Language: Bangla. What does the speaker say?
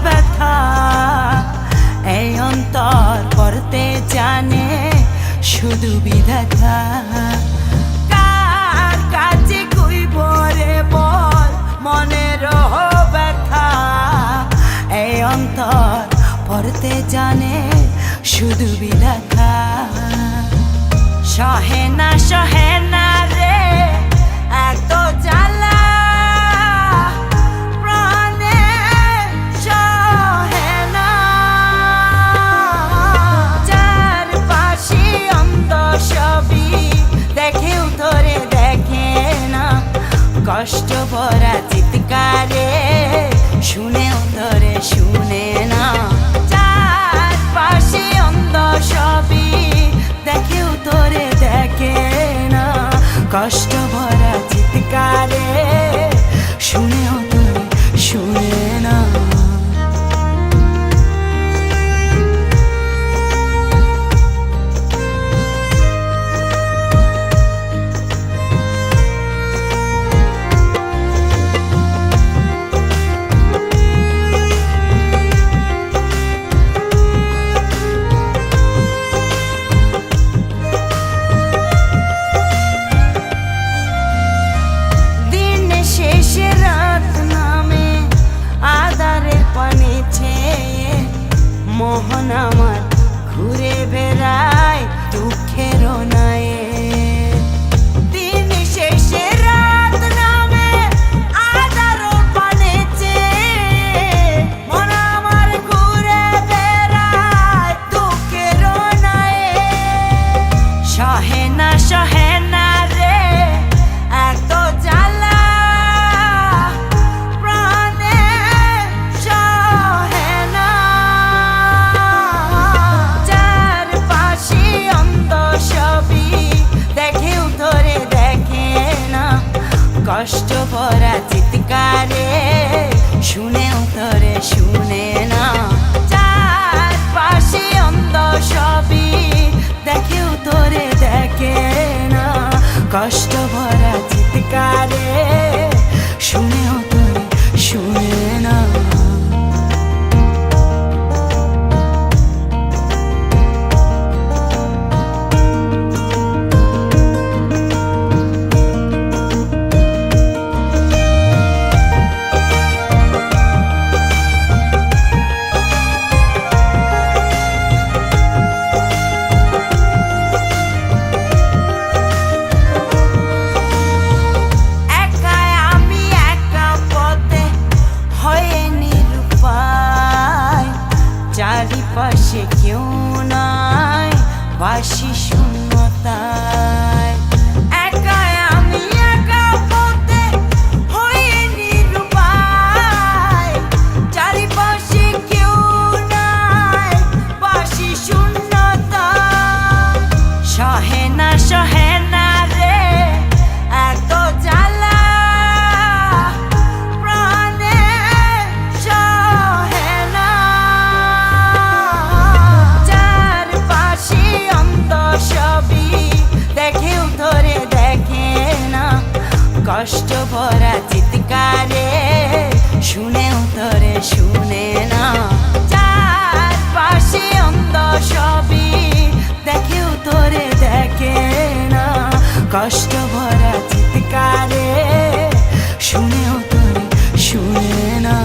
ব্যথা এই অন্তর করতে জানে শুধু বিধাতা। কার কাছে কইব রে বল মনের ব্যথা এই অন্তর করতে জানে শুধু বিধাতা। সহে না রে এত জ্বালা প্রাণে সহে না। যার পাশে অন্ধ সবই দেখেও তোরে দেখে না, কষ্ট ভরা চিৎকারে শুনেও তোরে শুনে না। যার পাশে অন্ধ সবই দেখেও তোরে দেখে না, কষ্ট ভরা চিৎকারে শুনেও তোরে শুনে না। মোহন আমার ঘুরে বেড়ায় দুঃখের নায়ে। দিন শেষে রাত নামে আধার পানেছে, মন আমার ঘুরে বেড়ায় দুঃখের নায়ে। সহে না রে এত জ্বালা প্রাণে সহে না। যার পাশে অন্ধ সবই দেখেও তোরে দেখে না, কষ্ট ভরা চিৎকারে শুনেও তোরে শুনে না। যার পাশে অন্ধ সবই দেখেও তোরে দেখে না, কষ্ট ভরা চিৎকারে শুনেও তোরে শুনে না। চারিপাশে কেউ নাই বাসি শূন্যতায়, একাই আমি একা পথে হয়ে নিরুপায়। চারিপাশে কেউ নাই বাসি শূন্যতায়। সহে না রে এত জ্বালা প্রাণে সহে না। যার পাশে অন্ধ সবই দেখেও তোরে দেখে না, কষ্ট ভরা চিৎকারে শুনেও তোরে শুনে না। যার পাশে অন্ধ সবই দেখেও তোরে দেখে না, কষ্ট ভরা চিৎকারে শুনেও তোরে শুনে না।